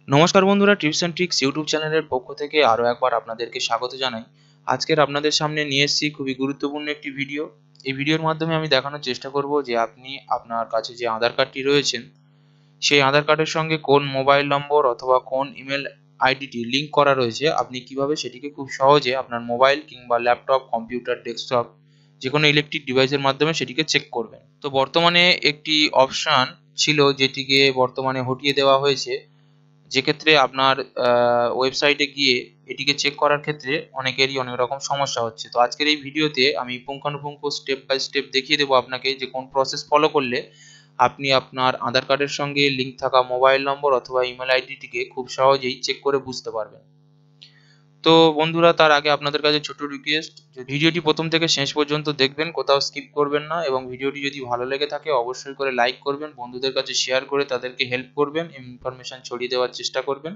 নমস্কার বন্ধুরা, tips and tricks YouTube চ্যানেলের পক্ষ থেকে আরও একবার আপনাদেরকে স্বাগত জানাই। আজকের আপনাদের সামনে নিয়ে এসেছি খুবই গুরুত্বপূর্ণ একটি ভিডিও। এই ভিডিওর মাধ্যমে আমি দেখানোর চেষ্টা করব যে আপনি আপনার কাছে যে আধার কার্ডটি রয়েছেন সেই আধার কার্ডের সঙ্গে কোন মোবাইল নম্বর অথবা কোন ইমেল আইডিটি লিঙ্ক করা রয়েছে আপনি কিভাবে সেটিকে খুব সহজে আপনার মোবাইল কিংবা ল্যাপটপ, কম্পিউটার, ডেস্কটপ যে কোনো ইলেকট্রিক ডিভাইসের মাধ্যমে সেটিকে চেক করবেন। তো বর্তমানে একটি অপশান ছিল যেটিকে বর্তমানে হটিয়ে দেওয়া হয়েছে, যেক্ষেত্রে আপনার ওয়েবসাইটে গিয়ে এটিকে চেক করার ক্ষেত্রে অনেকেরই অনেক রকম সমস্যা হচ্ছে। তো আজকের এই ভিডিওতে আমি পুঙ্খানুপুঙ্খ স্টেপ বাই স্টেপ দেখিয়ে দেবো আপনাকে যে কোন প্রসেস ফলো করলে আপনি আপনার আধার কার্ডের সঙ্গে লিঙ্ক থাকা মোবাইল নম্বর অথবা ইমেল আইডিটিকে খুব সহজেই চেক করে বুঝতে পারবেন। তো বন্ধুরা, তার আগে আপনাদের কাছে ছোট রিকোয়েস্ট, ভিডিওটি প্রথম থেকে শেষ পর্যন্ত দেখবেন, কোথাও স্কিপ করবেন না, এবং ভিডিওটি যদি ভালো লেগে থাকে অবশ্যই করে লাইক করবেন, বন্ধুদের কাছে শেয়ার করে তাদেরকে হেল্প করবেন, ইনফরমেশন ছড়িয়ে দেওয়ার চেষ্টা করবেন,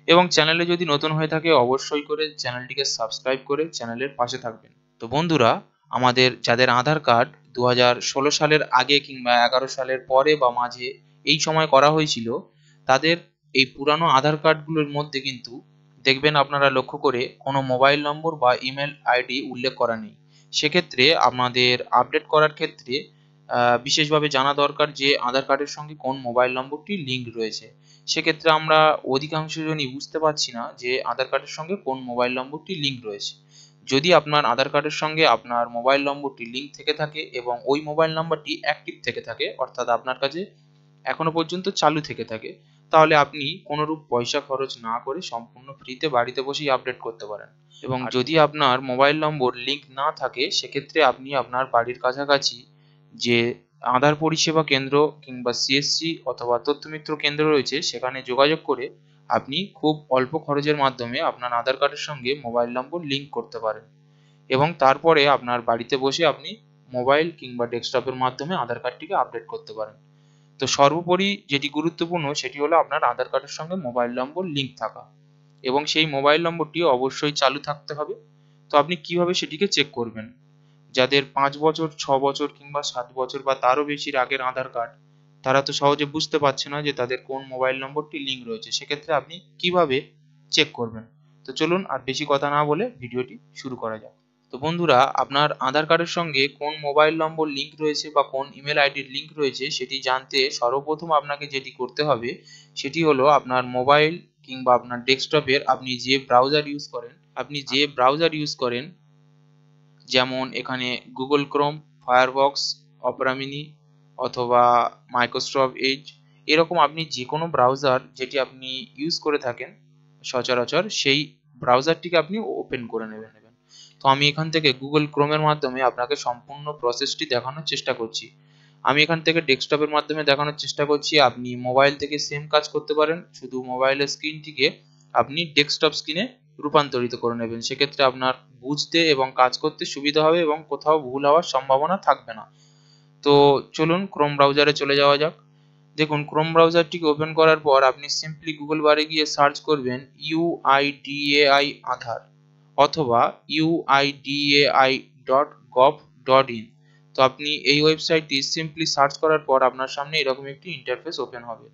এবং চ্যানেলে যদি নতুন হয়ে থাকে অবশ্যই করে চ্যানেলটিকে সাবস্ক্রাইব করে চ্যানেলের পাশে থাকবেন। তো বন্ধুরা, আমাদের যাদের আধার কার্ড 2016 সালের আগে কিংবা 11 সালের পরে বা মাঝে এই সময় করা হয়েছিল, তাদের এই পুরানো আধার কার্ডগুলোর মধ্যে কিন্তু দেখবেন আপনারা লক্ষ্য করে কোনো মোবাইল নম্বর বা ইমেল আইডি উল্লেখ করা নেই। সেক্ষেত্রে আমাদের আপডেট করার ক্ষেত্রে বিশেষভাবে জানা দরকার যে আধার কার্ডের সঙ্গে কোন মোবাইল নম্বরটি লিঙ্ক রয়েছে। সেক্ষেত্রে আমরা অধিকাংশ জনই বুঝতে পারছি না যে আধার কার্ডের সঙ্গে কোন মোবাইল নম্বরটি লিঙ্ক রয়েছে। যদি আপনার আধার কার্ডের সঙ্গে আপনার মোবাইল নম্বরটি লিঙ্ক থেকে থাকে এবং ওই মোবাইল নাম্বারটি অ্যাক্টিভ থেকে থাকে, অর্থাৎ আপনার কাছে এখনো পর্যন্ত চালু থেকে থাকে, তাহলে আপনি কোনোরূপ পয়সা খরচ না করে সম্পূর্ণ ফ্রিতে বাড়িতে বসেই আপডেট করতে পারেন। এবং যদি আপনার মোবাইল নম্বর লিঙ্ক না থাকে সেক্ষেত্রে আপনি আপনার বাড়ির কাছাকাছি যে আধার পরিষেবা কেন্দ্র কিংবা সিএসসি অথবা তথ্যমিত্র কেন্দ্র রয়েছে সেখানে যোগাযোগ করে আপনি খুব অল্প খরচের মাধ্যমে আপনার আধার কার্ডের সঙ্গে মোবাইল নম্বর লিঙ্ক করতে পারেন, এবং তারপরে আপনার বাড়িতে বসে আপনি মোবাইল কিংবা ডেস্কটপের মাধ্যমে আধার কার্ডটিকে আপডেট করতে পারেন। তো সর্বোপরি যেটি গুরুত্বপূর্ণ সেটি হলো আপনার আধার কার্ডের সঙ্গে মোবাইল নম্বর লিঙ্ক থাকা, এবং সেই মোবাইল নম্বরটি অবশ্যই চালু থাকতে হবে। তো আপনি কিভাবে সেটিকে চেক করবেন? যাদের 5 বছর, 6 বছর কিংবা 7 বছর বা তারও বেশির আগের আধার কার্ড, তারা তো সহজে বুঝতে পারছে না যে তাদের কোন মোবাইল নম্বরটি লিঙ্ক রয়েছে। সেক্ষেত্রে আপনি কিভাবে চেক করবেন? তো চলুন আর বেশি কথা না বলে ভিডিওটি শুরু করা যাক। তো বন্ধুরা, আপনার আধার কার্ডের সঙ্গে কোন মোবাইল নম্বর লিঙ্ক রয়েছে বা কোন ইমেল আইডির লিঙ্ক রয়েছে সেটি জানতে সর্বপ্রথম আপনাকে যেটি করতে হবে সেটি হলো আপনার মোবাইল কিংবা আপনার ডেস্কটপের আপনি যে ব্রাউজার ইউজ করেন, যেমন এখানে Google Chrome, firebox, Opera mini অথবা মাইক্রোসফট এজ, এরকম আপনি যে কোনো ব্রাউজার যেটি আপনি ইউজ করে থাকেন সচরাচর, সেই ব্রাউজারটিকে আপনি ওপেন করে নেবেন। তো আমি এখান থেকে গুগল ক্রোমের মাধ্যমে আপনাকে সম্পূর্ণ প্রসেসটি দেখানোর চেষ্টা করছি। আমি এখান থেকে ডেস্কটপের মাধ্যমে দেখানোর চেষ্টা করছি। আপনি মোবাইল থেকে সেম কাজ করতে পারেন, শুধু মোবাইলের স্ক্রিনটিকে আপনি ডেস্কটপ স্ক্রিনে রূপান্তরিত করে নেবেন। সেক্ষেত্রে আপনার বুঝতে এবং কাজ করতে সুবিধা হবে এবং কোথাও ভুল হওয়ার সম্ভাবনা থাকবে না। তো চলুন ক্রোম ব্রাউজারে চলে যাওয়া যাক। দেখুন, ক্রোম ব্রাউজারটিকে ওপেন করার পর আপনি সিম্পলি গুগল বারে গিয়ে সার্চ করবেন UIDAI আধার অথবা uidai.gov.in। তো আপনি এই ওয়েবসাইটটি সিম্পলি সার্চ করার পর আপনার সামনে এরকম একটি ইন্টারফেস ওপেন হবে।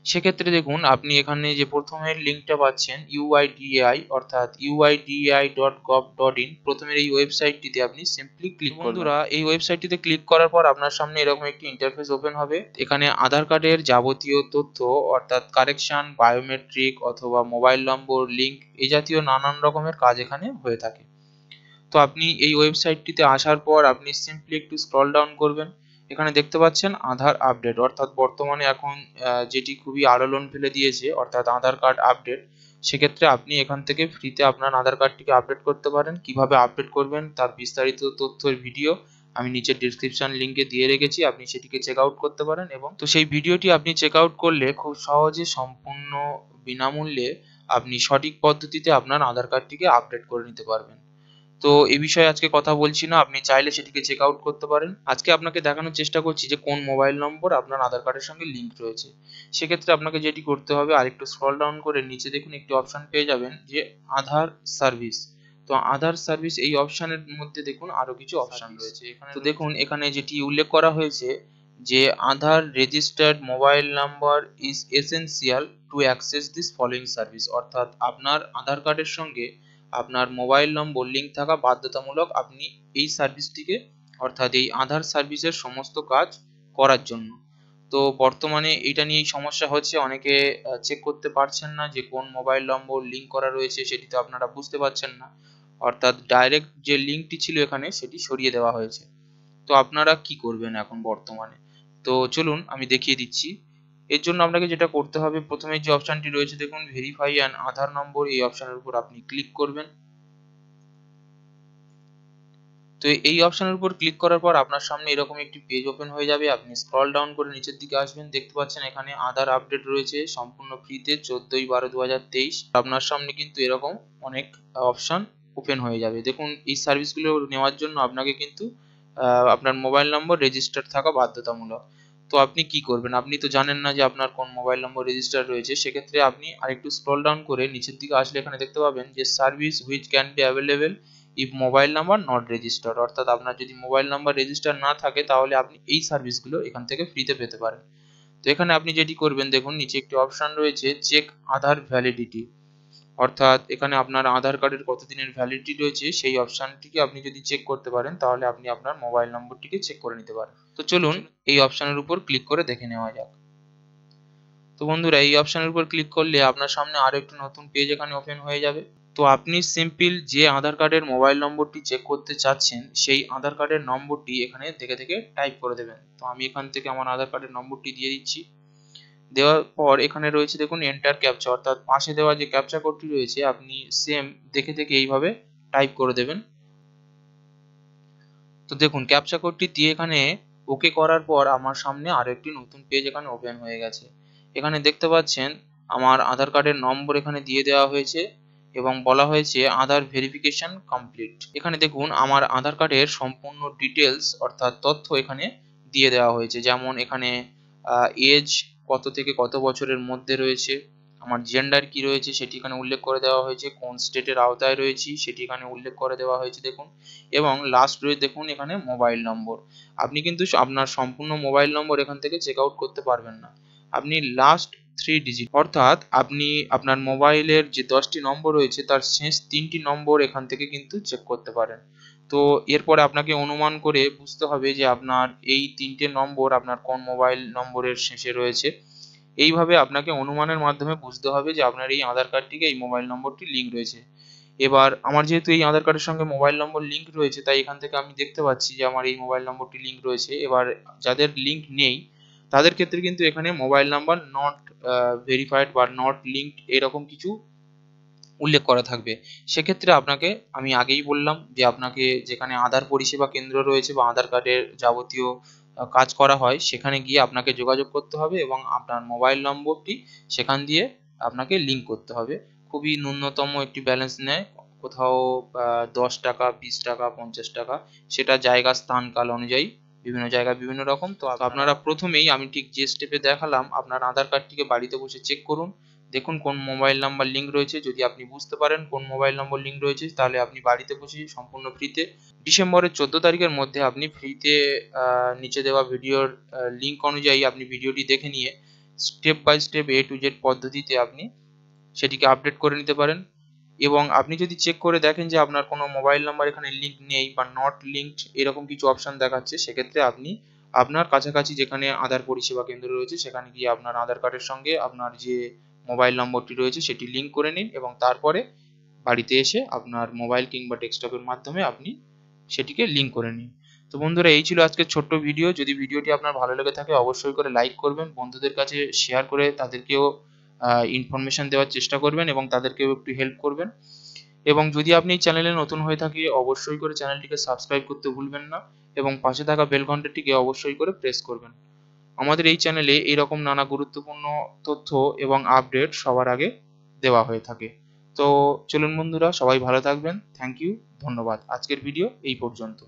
সেক্ষেত্রে দেখুন, আপনি এখানে যে প্রথমের লিঙ্কটা পাচ্ছেন UIDAI অর্থাৎ uidai.gov.in, প্রথমের এই ওয়েবসাইটটিতে আপনি সিম্পলি ক্লিক করবেন। বন্ধুরা, এই ওয়েবসাইটটিতে ক্লিক করার পর আপনার সামনে এরকম একটি ইন্টারফেস ওপেন হবে। এখানে আধার কার্ডের যাবতীয় তথ্য অর্থাৎ কারেকশন, বায়োমেট্রিক অথবা মোবাইল নম্বর লিঙ্ক এই জাতীয় নানান রকমের কাজ এখানে হয়ে থাকে। তো আপনি এই ওয়েবসাইটটিতে আসার পর আপনি সিম্পলি একটু স্ক্রল ডাউন করবেন। এখানে দেখতে পাচ্ছেন আধার আপডেট, অর্থাৎ বর্তমানে এখন যেটি খুবই আলোড়ন ফেলে দিয়েছে, অর্থাৎ আধার কার্ড আপডেট। সেক্ষেত্রে আপনি এখান থেকে ফ্রিতে আপনার আধার কার্ডটিকে আপডেট করতে পারেন। কিভাবে আপডেট করবেন তার বিস্তারিত তথ্যের ভিডিও আমি নিচের ডেসক্রিপশন লিঙ্কে দিয়ে রেখেছি, আপনি সেটিকে চেক আউট করতে পারেন। এবং তো সেই ভিডিওটি আপনি চেক আউট করলে খুব সহজে সম্পূর্ণ বিনামূল্যে আপনি সঠিক পদ্ধতিতে আপনার আধার কার্ডটিকে আপডেট করে নিতে পারবেন। তো এই বিষয়ে আজকে কথা বলছি না, আপনি চাইলে সেটিকে চেক আউট করতে পারেন। আজকে আপনাকে দেখানোর চেষ্টা করছি যে কোন মোবাইল নম্বর আপনার আধার কার্ডের সঙ্গে লিঙ্ক রয়েছে। সেক্ষেত্রে আপনাকে যেটি করতে হবে, আরেকটু স্ক্রল ডাউন করে নিচে দেখুন একটি অপশন পেয়ে যাবেন যে আধার সার্ভিস। তো আধার সার্ভিস এই অপশনের মধ্যে দেখুন আরো কিছু অপশন রয়েছে। তো দেখুন এখানে যেটি উল্লেখ করা হয়েছে যে Aadhaar registered mobile number is essential to access this following service, অর্থাৎ আপনার আধার কার্ডের সঙ্গে আপনার মোবাইল নম্বর লিঙ্ক থাকা বাধ্যতামূলক আপনি এই সার্ভিসটিকে, অর্থাৎ এই আধার সার্ভিসের সমস্ত কাজ করার জন্য। তো বর্তমানে এটা নিয়েই সমস্যা হচ্ছে, অনেকে চেক করতে পারছেন না যে কোন মোবাইল নম্বর লিঙ্ক করা রয়েছে, সেটি তো আপনারা বুঝতে পারছেন না, অর্থাৎ ডাইরেক্ট যে লিঙ্কটি ছিল এখানে সেটি সরিয়ে দেওয়া হয়েছে। তো আপনারা কি করবেন এখন বর্তমানে? তো চলুন আমি দেখিয়ে দিচ্ছি। এর জন্য আপনাকে যেটা করতে হবে, প্রথমে যে অপশনটি রয়েছে দেখুন ভেরিফাই অ্যান আধার নম্বর, এই অপশনের উপর আপনি ক্লিক করবেন। তো এই অপশনের উপর ক্লিক করার পর আপনার সামনে এরকম একটি পেজ ওপেন হয়ে যাবে। আপনি স্ক্রল ডাউন করে নিচের দিকে আসবেন, দেখতে পাচ্ছেন এখানে আধার আপডেট রয়েছে সম্পূর্ণ ফ্রিতে 14/12/2023। আপনার সামনে কিন্তু এরকম অনেক অপশন ওপেন হয়ে যাবে। দেখুন এই সার্ভিসগুলো নেওয়ার জন্য আপনাকে কিন্তু আপনার মোবাইল নম্বর রেজিস্টার থাকা বাধ্যতামূলক। তো আপনি কি করবেন? আপনি তো জানেন না যে আপনার কোন মোবাইল নম্বর রেজিস্টার রয়েছে। সেক্ষেত্রে আপনি আরেকটু স্ক্রল ডাউন করে নিচের দিকে আসলে এখানে দেখতে পাবেন যে service which can be available if mobile number not registered, অর্থাৎ আপনার যদি মোবাইল নাম্বার রেজিস্টার না থাকে তাহলে আপনি এই সার্ভিসগুলো এখান থেকে ফ্রিতে পেতে পারেন। তো এখানে আপনি যেটি করবেন, দেখুন নিচে একটি অপশন রয়েছে চেক আধার ভ্যালিডিটি, অর্থাৎ এখানে আপনার আধার কার্ডের কতদিনের ভ্যালিডিটি রয়েছে সেই অপশনটিকে আপনি যদি চেক করতে পারেন তাহলে আপনি আপনার মোবাইল নম্বরটিকে চেক করে নিতে পারেন। তো চলুন এই অপশনের উপর ক্লিক করে দেখে নেওয়া যাক। তো বন্ধুরা এই অপশনের উপর ক্লিক করলে আপনার সামনে আরো একটি নতুন পেজ এখানে ওপেন হয়ে যাবে। তো আপনি সিম্পল যে আধার কার্ডের মোবাইল নম্বরটি চেক করতে চাচ্ছেন সেই আধার কার্ডের নম্বরটি এখানে দেখে দেখে টাইপ করে দেবেন। তো আমি এখান থেকে আমার আধার কার্ডের নম্বরটি দিয়ে দিচ্ছি। দেওয়ার পর এখানে রয়েছে দেখুন এন্টার ক্যাপচা, অর্থাৎ পাশে দেওয়া যে ক্যাপচা কোডটি রয়েছে আপনি সেম দেখে দেখে এইভাবে টাইপ করে দেবেন। তো দেখুন ক্যাপচা কোডটি দিয়ে এখানে ওকে করার পর আমার সামনে আরো একটি নতুন পেজ এখানে ওপেন হয়ে গেছে। এখানে দেখতে পাচ্ছেন আমার আধার কার্ডের নম্বর এখানে দিয়ে দেওয়া হয়েছে এবং বলা হয়েছে আধার ভেরিফিকেশন কমপ্লিট। এখানে দেখুন আমার আধার কার্ডের সম্পূর্ণ ডিটেলস অর্থাৎ তথ্য এখানে দিয়ে দেওয়া হয়েছে, যেমন এখানে এজ কত থেকে কত বছরের মধ্যে রয়েছে, আমার জেন্ডার কি রয়েছে সেটি এখানে উল্লেখ করে দেওয়া হয়েছে, কোন স্টেটের আওতায় রয়েছি সেটি এখানে উল্লেখ করে দেওয়া হয়েছে দেখুন, এবং লাস্ট রয়েছে দেখুন এখানে মোবাইল নম্বর। আপনি কিন্তু আপনার সম্পূর্ণ মোবাইল নম্বর এখান থেকে চেক আউট করতে পারবেন না, আপনি লাস্ট 3 ডিজিট অর্থাৎ আপনি আপনার মোবাইলের যে 10টি নম্বর রয়েছে তার শেষ 3টি নম্বর এখান থেকে কিন্তু চেক করতে পারেন। তো এরপরে আপনাকে অনুমান করে বুঝতে হবে যে আপনার এই 3টে নম্বর আপনার কোন মোবাইল নম্বরের শেষে রয়েছে। এইভাবে আপনাকে অনুমানের মাধ্যমে বুঝতে হবে যে আপনার এই আধার কার্ডটিকে এই মোবাইল নম্বরটি লিঙ্ক রয়েছে। এবার আমার যেহেতু এই আধার কার্ডের সঙ্গে মোবাইল নম্বর লিঙ্ক রয়েছে তাই এখান থেকে আমি দেখতে পাচ্ছি যে আমার এই মোবাইল নম্বরটি লিঙ্ক রয়েছে। এবার যাদের লিঙ্ক নেই তাদের ক্ষেত্রে কিন্তু এখানে মোবাইল নাম্বার নট ভেরিফাইড বা নট লিঙ্কড এরকম কিছু উল্লেখ করা থাকবে। সেক্ষেত্রে আপনাকে আমি আগেই বললাম যে আপনাকে যেখানে আধার পরিষেবা কেন্দ্র রয়েছে বা আধার কার্ডের যাবতীয় কাজ করা হয় সেখানে গিয়ে আপনাকে যোগাযোগ করতে হবে এবং আপনার মোবাইল নম্বরটি সেখান দিয়ে আপনাকে লিঙ্ক করতে হবে। খুবই ন্যূনতম একটি ব্যালেন্স নেয়, কোথাও 10 টাকা, 20 টাকা, 50 টাকা, সেটা জায়গা স্থান কাল অনুযায়ী বিভিন্ন জায়গায় বিভিন্ন রকম। তো আপনারা প্রথমেই আমি ঠিক যে স্টেপে দেখালাম আপনার আধার কার্ডটিকে বাড়িতে বসে চেক করুন, দেখুন কোন মোবাইল নাম্বার লিঙ্ক রয়েছে। যদি আপনি বুঝতে পারেন কোন মোবাইল নম্বর লিঙ্ক রয়েছে তাহলে আপনি বাড়িতে বসে সম্পূর্ণ ফ্রিতে ডিসেম্বরের 14 তারিখের মধ্যে আপনি ফ্রিতে নিচে দেওয়া ভিডিওর লিঙ্ক অনুযায়ী আপনি ভিডিওটি দেখে নিয়ে step by step A to Z পদ্ধতিতে আপনি সেটিকে আপডেট করে নিতে পারেন। এবং আপনি যদি চেক করে দেখেন যে আপনার কোনো মোবাইল নাম্বার এখানে লিঙ্ক নেই বা নট লিঙ্কড এরকম কিছু অপশন দেখাচ্ছে, সেক্ষেত্রে আপনি আপনার কাছাকাছি যেখানে আধার পরিষেবা কেন্দ্র রয়েছে সেখানে গিয়ে আপনার আধার কার্ডের সঙ্গে আপনার যে মোবাইল নম্বরটি রয়েছে সেটি লিঙ্ক করে নিন এবং তারপরে বাড়িতে এসে আপনার মোবাইল কিংবা ডেস্কটপের মাধ্যমে আপনি সেটিকে লিঙ্ক করে নিন। তো বন্ধুরা এই ছিল আজকের ছোট্ট ভিডিও। যদি ভিডিওটি আপনার ভালো লেগে থাকে অবশ্যই করে লাইক করবেন, বন্ধুদের কাছে শেয়ার করে তাদেরকেও ইনফরমেশন দেওয়ার চেষ্টা করবেন এবং তাদেরকেও একটু হেল্প করবেন। এবং যদি আপনি এই চ্যানেলে নতুন হয়ে থাকে অবশ্যই করে চ্যানেলটিকে সাবস্ক্রাইব করতে ভুলবেন না এবং পাশে থাকা বেল ঘন্টাটিকে অবশ্যই করে প্রেস করবেন। আমাদের এই চ্যানেলে এইরকম নানা গুরুত্বপূর্ণ তথ্য এবং আপডেট সবার আগে দেওয়া হয়ে থাকে। তো চলুন বন্ধুরা সবাই ভালো থাকবেন। থ্যাংক ইউ, ধন্যবাদ। আজকের ভিডিও এই পর্যন্ত।